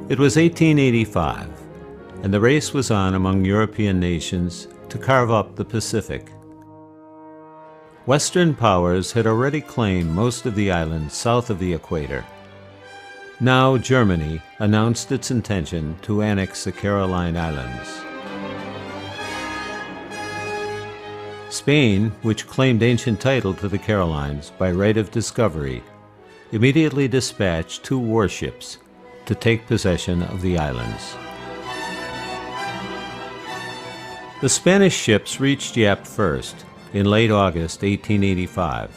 It was 1885, and the race was on among European nations to carve up the Pacific. Western powers had already claimed most of the islands south of the equator. Now Germany announced its intention to annex the Caroline Islands. Spain, which claimed ancient title to the Carolines by right of discovery, immediately dispatched 2 warships to take possession of the islands. The Spanish ships reached Yap first in late August 1885.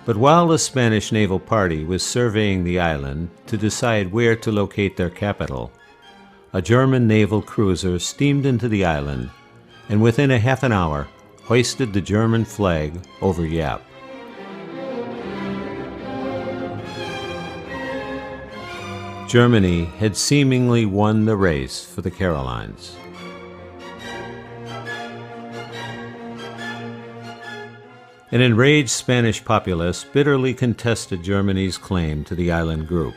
But while the Spanish naval party was surveying the island to decide where to locate their capital, a German naval cruiser steamed into the island and within a half an hour hoisted the German flag over Yap. Germany had seemingly won the race for the Carolines. An enraged Spanish populace bitterly contested Germany's claim to the island group.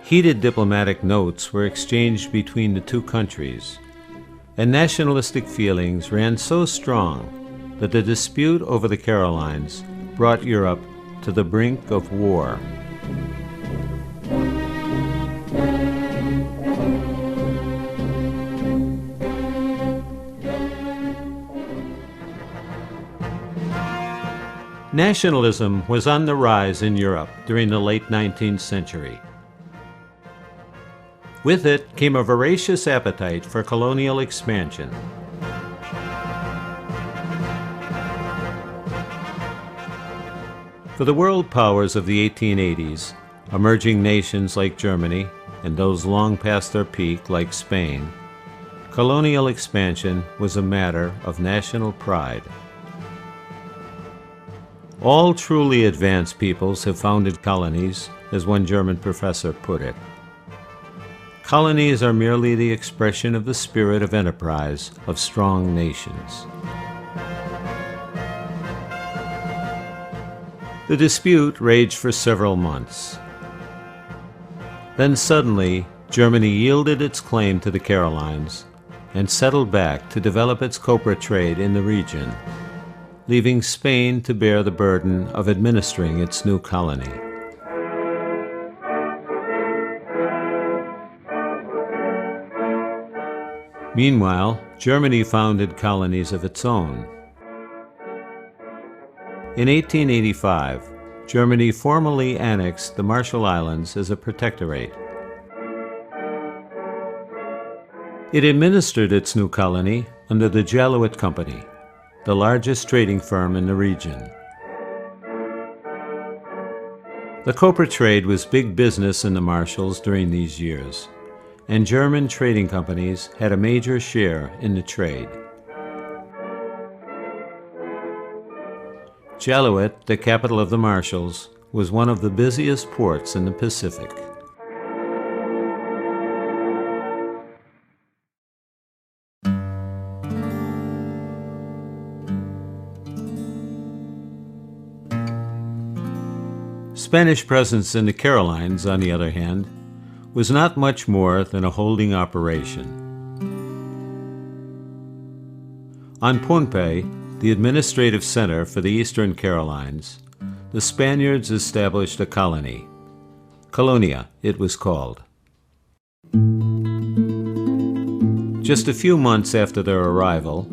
Heated diplomatic notes were exchanged between the 2 countries, and nationalistic feelings ran so strong that the dispute over the Carolines brought Europe to the brink of war. Nationalism was on the rise in Europe during the late 19th century. With it came a voracious appetite for colonial expansion. For the world powers of the 1880s, emerging nations like Germany and those long past their peak like Spain, colonial expansion was a matter of national pride. All truly advanced peoples have founded colonies, as one German professor put it. Colonies are merely the expression of the spirit of enterprise of strong nations. The dispute raged for several months. Then suddenly, Germany yielded its claim to the Carolines and settled back to develop its copra trade in the region, leaving Spain to bear the burden of administering its new colony. Meanwhile, Germany founded colonies of its own. In 1885, Germany formally annexed the Marshall Islands as a protectorate. It administered its new colony under the Jesuit Company, the largest trading firm in the region. The copra trade was big business in the Marshalls during these years, and German trading companies had a major share in the trade. Jesuit, the capital of the Marshalls, was one of the busiest ports in the Pacific. Spanish presence in the Carolines, on the other hand, was not much more than a holding operation. On Pohnpei, the administrative center for the Eastern Carolines, the Spaniards established a colony. Colonia, it was called. Just a few months after their arrival,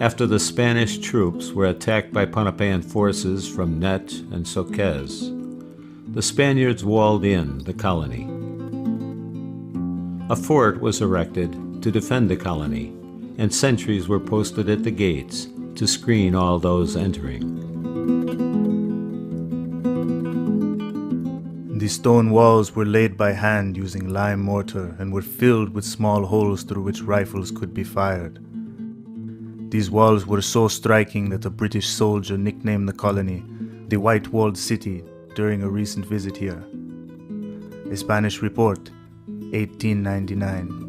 after the Spanish troops were attacked by Pohnpeian forces from Net and Soquez, the Spaniards walled in the colony. A fort was erected to defend the colony, and sentries were posted at the gates to screen all those entering. The stone walls were laid by hand using lime mortar and were filled with small holes through which rifles could be fired. These walls were so striking that a British soldier nicknamed the colony the White Walled City during a recent visit here. A Spanish report, 1899.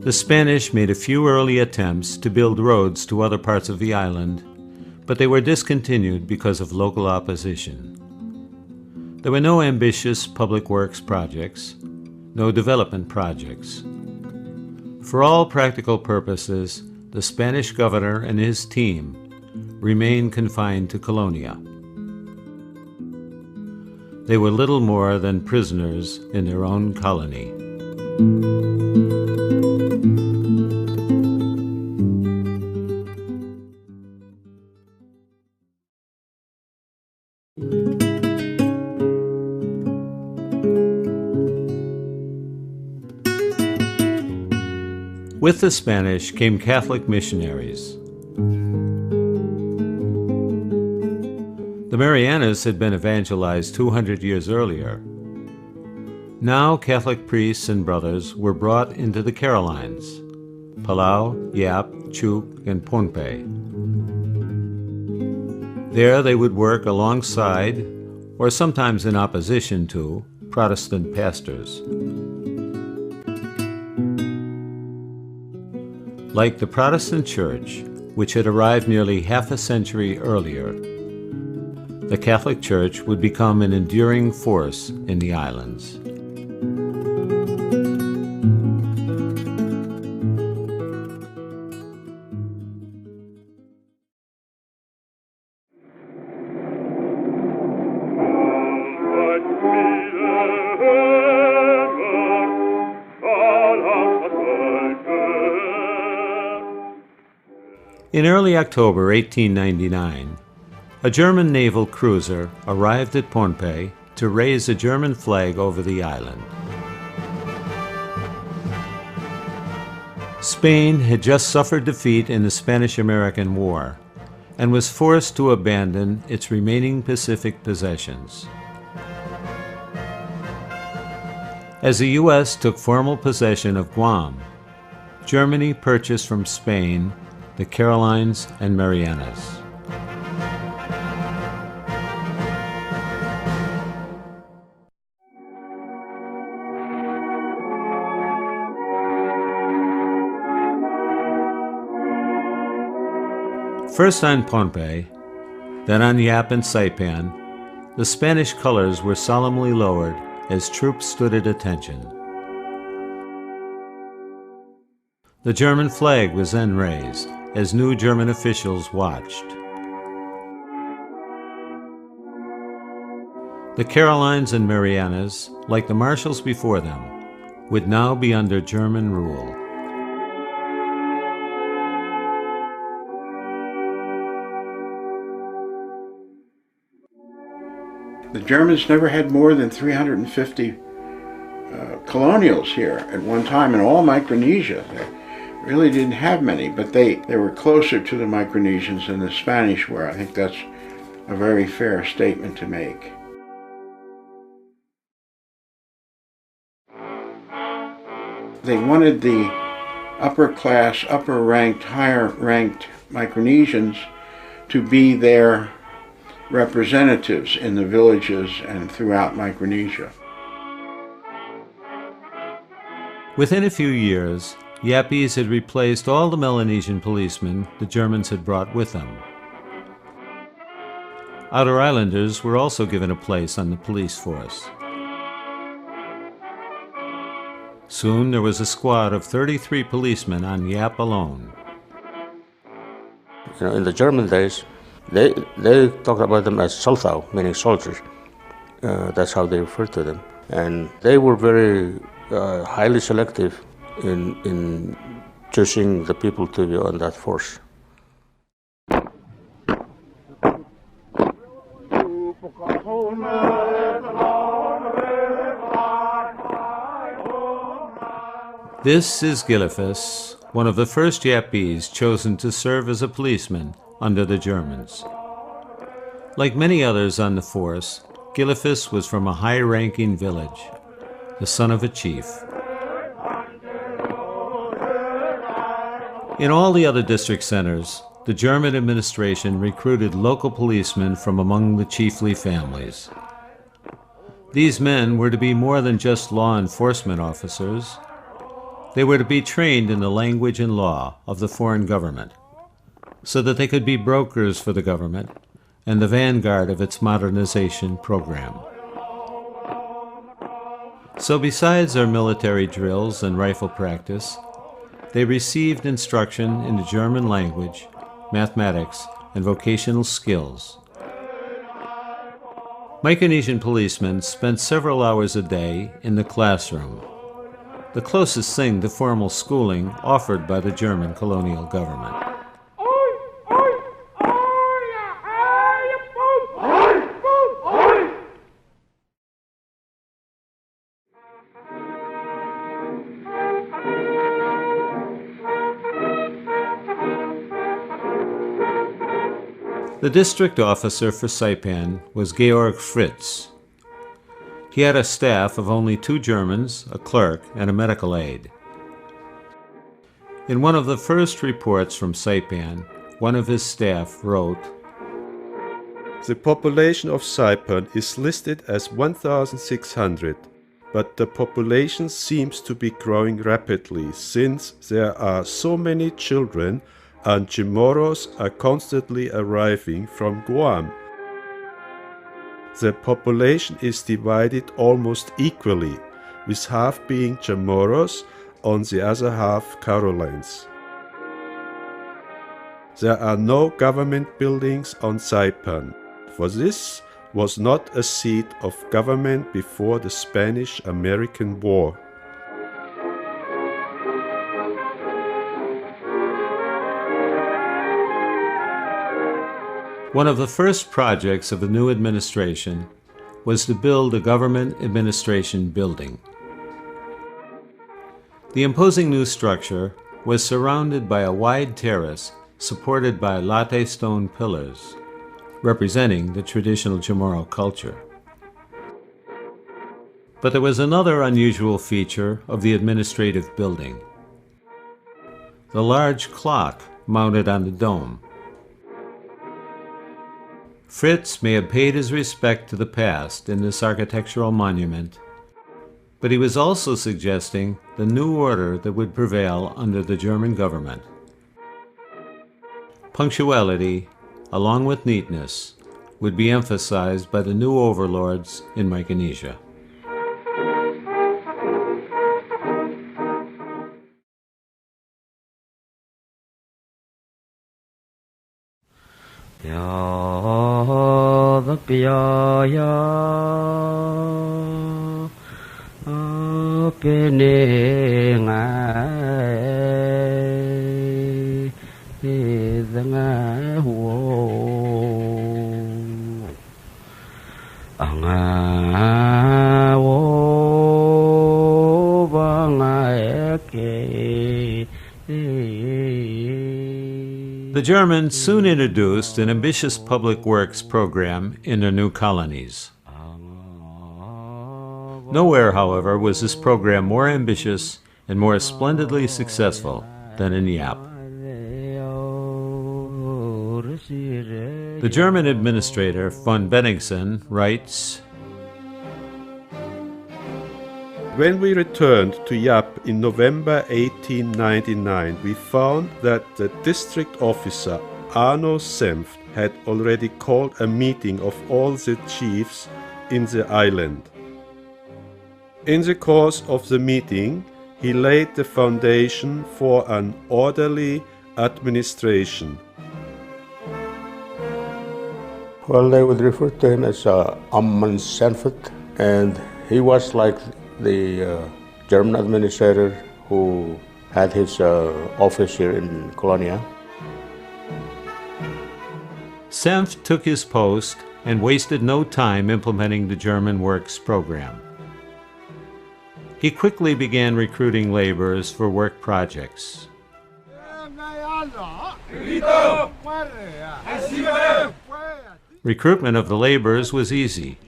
The Spanish made a few early attempts to build roads to other parts of the island, but they were discontinued because of local opposition. There were no ambitious public works projects, no development projects. For all practical purposes, the Spanish governor and his team remained confined to Colonia. They were little more than prisoners in their own colony. With the Spanish came Catholic missionaries. The Marianas had been evangelized 200 years earlier. Now Catholic priests and brothers were brought into the Carolines, Palau, Yap, Chuuk, and Pohnpei. There they would work alongside, or sometimes in opposition to, Protestant pastors. Like the Protestant Church, which had arrived nearly half a century earlier, the Catholic Church would become an enduring force in the islands. In early October 1899, a German naval cruiser arrived at Pohnpei to raise a German flag over the island. Spain had just suffered defeat in the Spanish-American War and was forced to abandon its remaining Pacific possessions. As the U.S. took formal possession of Guam, Germany purchased from Spain the Carolines and Marianas. First on Pohnpei, then on Yap and Saipan, the Spanish colors were solemnly lowered as troops stood at attention. The German flag was then raised as new German officials watched. The Carolines and Marianas, like the Marshalls before them, would now be under German rule. The Germans never had more than 350 colonials here at one time in all Micronesia. They really didn't have many, but they were closer to the Micronesians than the Spanish were. I think that's a very fair statement to make. They wanted the upper class, upper-ranked, higher-ranked Micronesians to be their representatives in the villages and throughout Micronesia. Within a few years, Yappies had replaced all the Melanesian policemen the Germans had brought with them. Outer Islanders were also given a place on the police force. Soon there was a squad of 33 policemen on Yap alone. In the German days, they talked about them as Soldau, meaning soldiers. That's how they referred to them. And they were very highly selective in choosing the people to be on that force. This is Gillifus, one of the first Yappies chosen to serve as a policeman under the Germans. Like many others on the force, Gillifus was from a high-ranking village, the son of a chief. In all the other district centers, the German administration recruited local policemen from among the chiefly families. These men were to be more than just law enforcement officers. They were to be trained in the language and law of the foreign government. so that they could be brokers for the government and the vanguard of its modernization program. So besides their military drills and rifle practice, they received instruction in the German language, mathematics, and vocational skills. Micronesian policemen spent several hours a day in the classroom, the closest thing to formal schooling offered by the German colonial government. The district officer for Saipan was Georg Fritz. He had a staff of only 2 Germans, a clerk, and a medical aide. In one of the first reports from Saipan, one of his staff wrote, "The population of Saipan is listed as 1,600, but the population seems to be growing rapidly since there are so many children and Chamorros are constantly arriving from Guam. The population is divided almost equally, with half being Chamorros, on the other half Carolines. There are no government buildings on Saipan, for this was not a seat of government before the Spanish-American War. One of the first projects of the new administration was to build a government administration building. The imposing new structure was surrounded by a wide terrace supported by latte stone pillars, representing the traditional Chamorro culture. But there was another unusual feature of the administrative building: the large clock mounted on the dome. Fritz may have paid his respect to the past in this architectural monument, but he was also suggesting the new order that would prevail under the German government. Punctuality, along with neatness, would be emphasized by the new overlords in Micronesia. The Germans soon introduced an ambitious public works program in their new colonies. Nowhere, however, was this program more ambitious and more splendidly successful than in Yap. The German administrator, von Bennigsen, writes, When we returned to Yap in November 1899, we found that the district officer, Arno Senft, had already called a meeting of all the chiefs in the island. In the course of the meeting, he laid the foundation for an orderly administration. Well, they would refer to him as Amman Senft, and he was like the German administrator who had his office here in Colonia. Senft took his post and wasted no time implementing the German Works program. He quickly began recruiting laborers for work projects. Recruitment of the laborers was easy.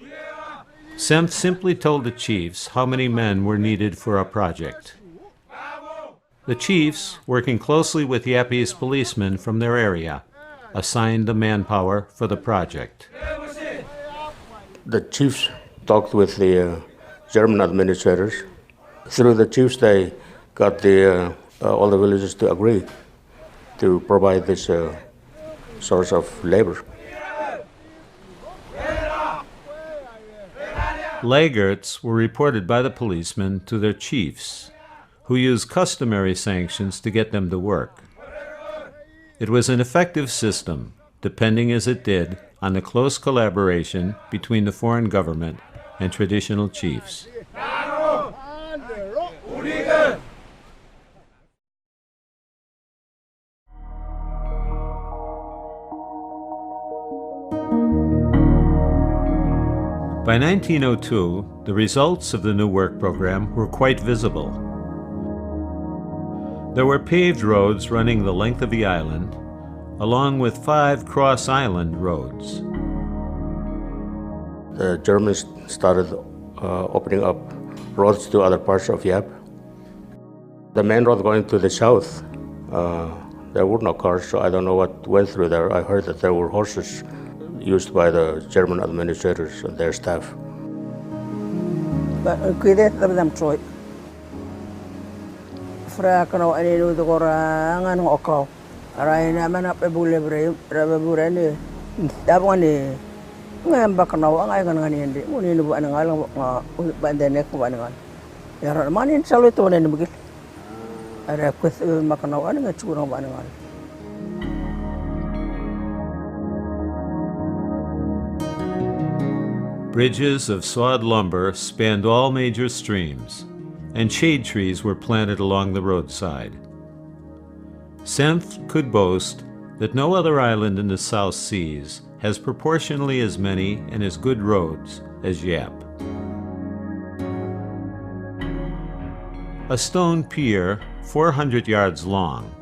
Senft simply told the chiefs how many men were needed for a project. The chiefs, working closely with Yapese policemen from their area, assigned the manpower for the project. The chiefs talked with the German administrators. Through the chiefs, they got all the villagers to agree to provide this source of labor. Laggards were reported by the policemen to their chiefs, who used customary sanctions to get them to work. It was an effective system, depending as it did on the close collaboration between the foreign government and traditional chiefs. By 1902, the results of the new work program were quite visible. There were paved roads running the length of the island, along with 5 cross-island roads. The Germans started opening up roads to other parts of Yap. The main road going to the south, there were no cars, so I don't know what went through there. I heard that there were horses used by the German administrators and their staff. Bridges of sawed lumber spanned all major streams, and shade trees were planted along the roadside. Senft could boast that no other island in the South Seas has proportionally as many and as good roads as Yap. A stone pier 400 yards long,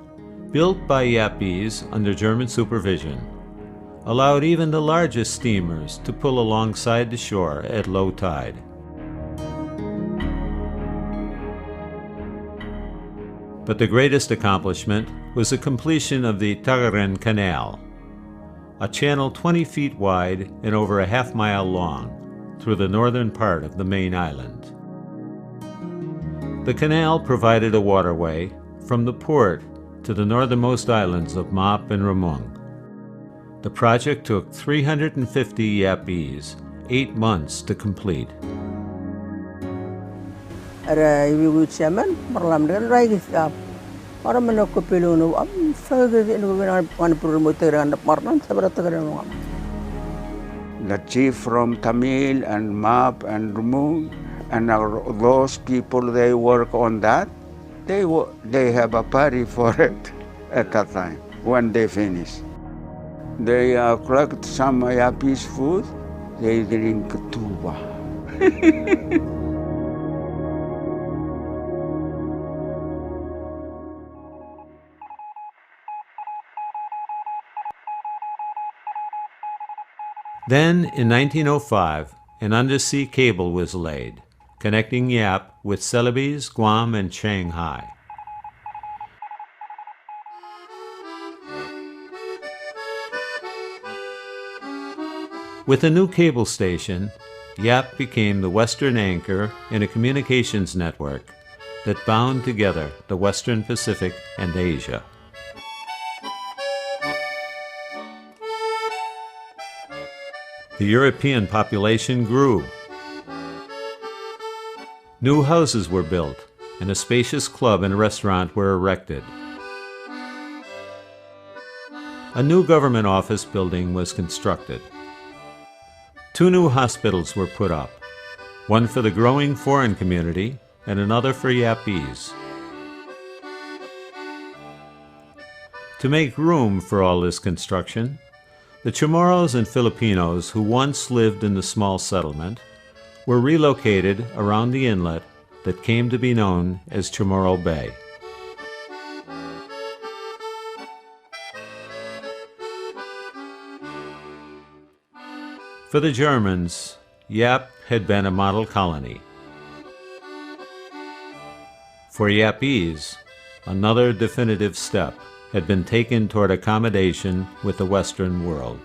built by Yapese under German supervision, allowed even the largest steamers to pull alongside the shore at low tide. But the greatest accomplishment was the completion of the Tagaren Canal, a channel 20 feet wide and over a half-mile long through the northern part of the main island. The canal provided a waterway from the port to the northernmost islands of Map and Ramung. The project took 350 Yapese 8 months to complete. The chief from Tamil and Map and Rumung and those people, they work on that. They have a party for it at that time when they finish. They collect some Yapese food, they drink tuba. Then, in 1905, an undersea cable was laid, connecting Yap with Celebes, Guam, and Shanghai. With a new cable station, Yap became the western anchor in a communications network that bound together the Western Pacific and Asia. The European population grew. New houses were built, and a spacious club and restaurant were erected. A new government office building was constructed. 2 new hospitals were put up, one for the growing foreign community and another for Yapese. To make room for all this construction, the Chamorros and Filipinos who once lived in the small settlement were relocated around the inlet that came to be known as Chamorro Bay. For the Germans, Yap had been a model colony. For Yapese, another definitive step had been taken toward accommodation with the Western world.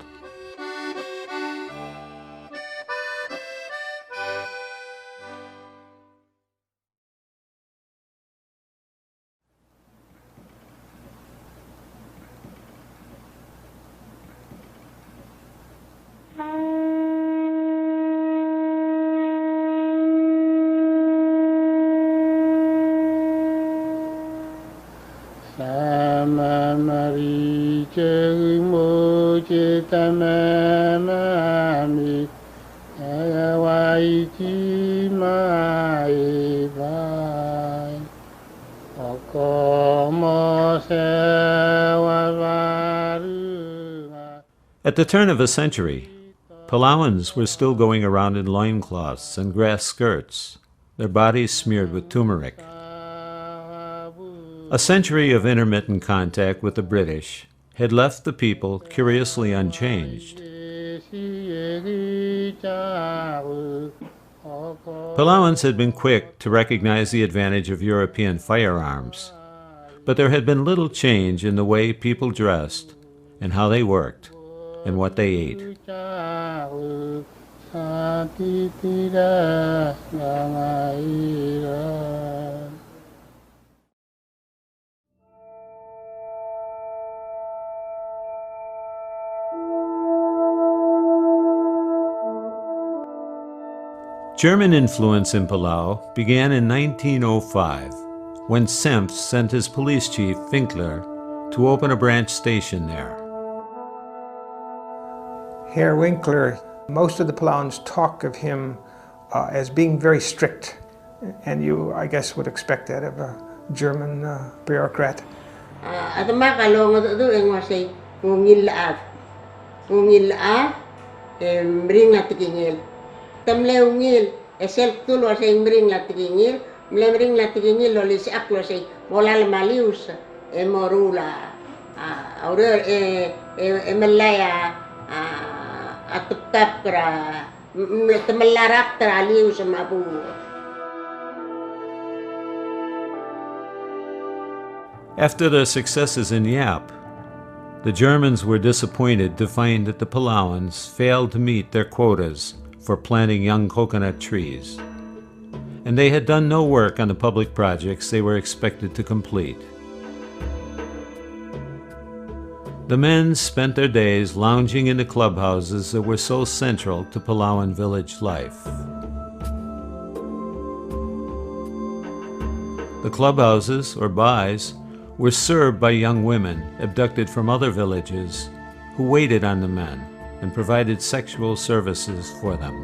At the turn of a century, Palauans were still going around in loincloths and grass skirts, their bodies smeared with turmeric. A century of intermittent contact with the British had left the people curiously unchanged. Palauans had been quick to recognize the advantage of European firearms, but there had been little change in the way people dressed and how they worked and what they ate. German influence in Palau began in 1905, when Senft sent his police chief, Winkler, to open a branch station there. Herr Winkler, most of the Palauans talk of him as being very strict, and you, I guess, would expect that of a German bureaucrat. Tamleungil esel tu lo sei mring la tingil mlemring la tingil lo lis ak lo sei volal malius e morula aure e melaya atap kra temelarak tra lius mabu. After their successes in Yap, the Germans were disappointed to find that the Palauans failed to meet their quotas for planting young coconut trees, and they had done no work on the public projects they were expected to complete. The men spent their days lounging in the clubhouses that were so central to Palauan village life. The clubhouses, or bais, were served by young women abducted from other villages who waited on the men and provided sexual services for them.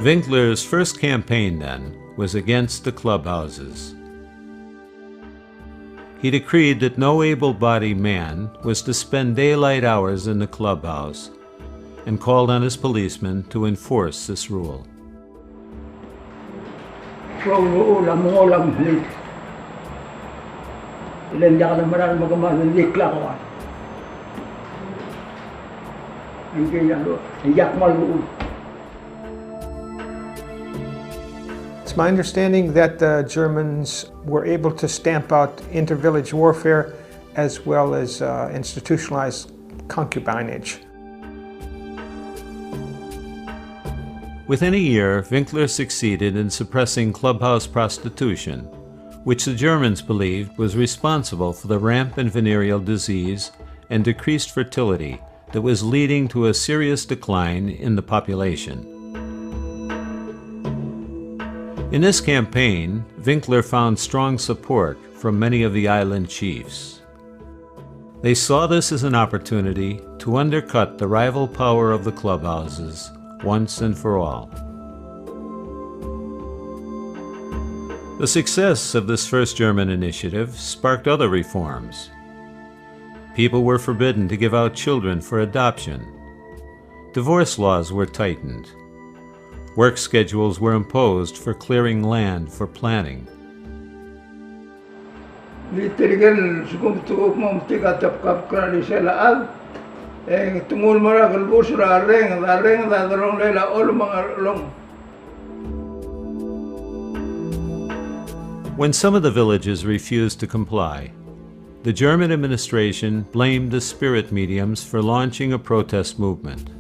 Winkler's first campaign, then, was against the clubhouses. He decreed that no able-bodied man was to spend daylight hours in the clubhouse and called on his policemen to enforce this rule. It's my understanding that the Germans were able to stamp out inter-village warfare as well as institutionalized concubinage. Within a year, Winkler succeeded in suppressing clubhouse prostitution, which the Germans believed was responsible for the rampant venereal disease and decreased fertility that was leading to a serious decline in the population. In this campaign, Winkler found strong support from many of the island chiefs. They saw this as an opportunity to undercut the rival power of the clubhouses once and for all. The success of this first German initiative sparked other reforms. People were forbidden to give out children for adoption. Divorce laws were tightened. Work schedules were imposed for clearing land for planting. When some of the villages refused to comply, the German administration blamed the spirit mediums for launching a protest movement.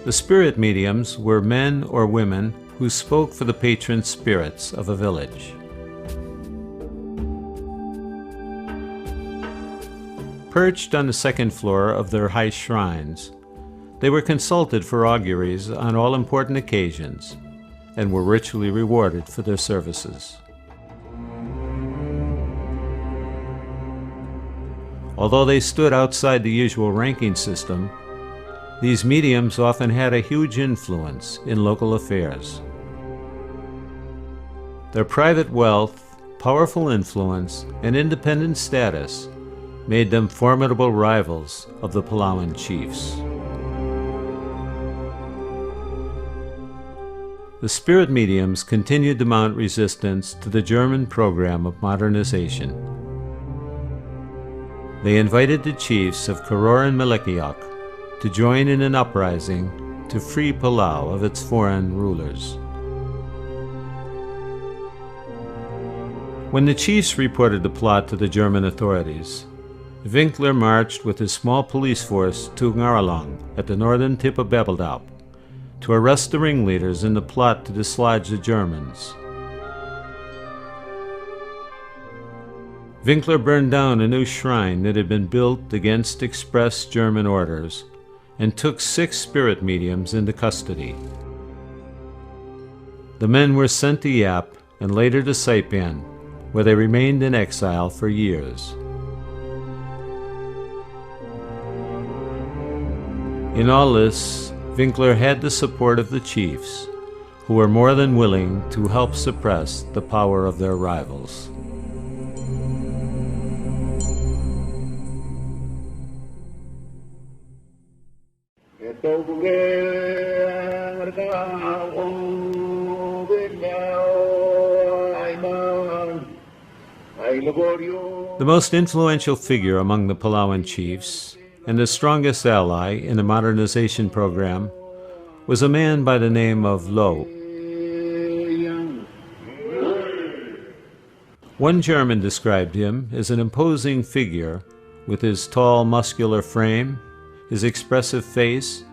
The spirit mediums were men or women who spoke for the patron spirits of a village. Perched on the second floor of their high shrines, they were consulted for auguries on all important occasions, and were richly rewarded for their services. Although they stood outside the usual ranking system, these mediums often had a huge influence in local affairs. Their private wealth, powerful influence, and independent status made them formidable rivals of the Palauan chiefs. The spirit mediums continued to mount resistance to the German program of modernization. They invited the chiefs of Koror and Melekeok to join in an uprising to free Palau of its foreign rulers. When the chiefs reported the plot to the German authorities, Winkler marched with his small police force to Ngaralong at the northern tip of Bebeldaup to arrest the ringleaders in the plot to dislodge the Germans. Winkler burned down a new shrine that had been built against express German orders and took 6 spirit mediums into custody. The men were sent to Yap and later to Saipan, where they remained in exile for years. In all this, Winkler had the support of the chiefs, who were more than willing to help suppress the power of their rivals. The most influential figure among the Palauan chiefs, and the strongest ally in the modernization program, was a man by the name of Lo. One German described him as an imposing figure with his tall, muscular frame, his expressive face,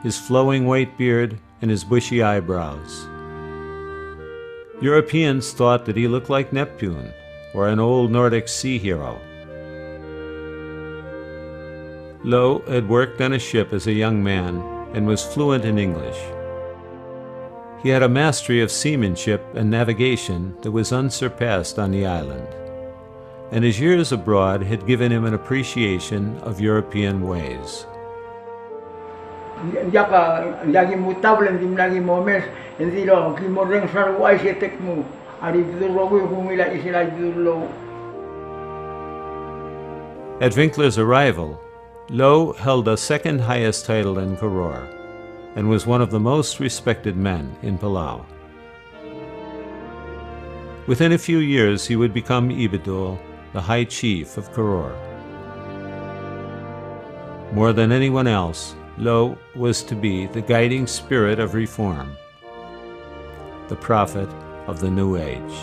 his flowing white beard, and his bushy eyebrows. Europeans thought that he looked like Neptune, or an old Nordic sea hero. Lo had worked on a ship as a young man and was fluent in English. He had a mastery of seamanship and navigation that was unsurpassed on the island, and his years abroad had given him an appreciation of European ways. At Winkler's arrival, Lo held the second highest title in Koror and was one of the most respected men in Palau. Within a few years, he would become Ibidul, the High Chief of Koror. More than anyone else, Lo was to be the guiding spirit of reform, the prophet of the New Age.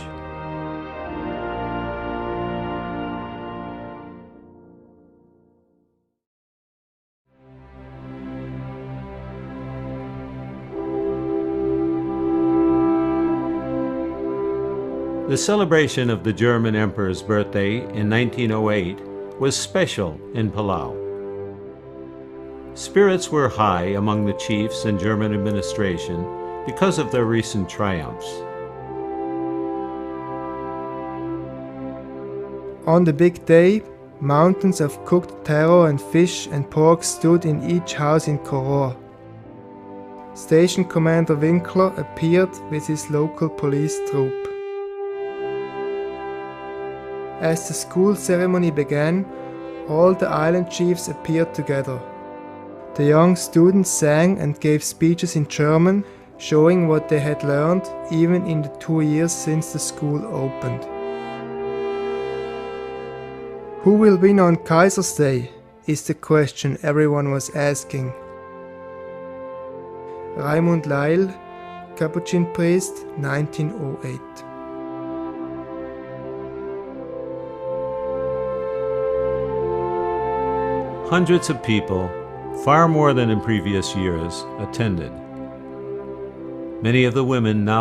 The celebration of the German Emperor's birthday in 1908 was special in Palau. Spirits were high among the chiefs and German administration because of their recent triumphs. On the big day, mountains of cooked taro and fish and pork stood in each house in Koror. Station Commander Winkler appeared with his local police troop. As the school ceremony began, all the island chiefs appeared together. The young students sang and gave speeches in German, showing what they had learned even in the 2 years since the school opened. Who will win on Kaiser's Day is the question everyone was asking. Raimund Leil, Capuchin priest, 1908. Hundreds of people, far more than in previous years, attended. Many of the women now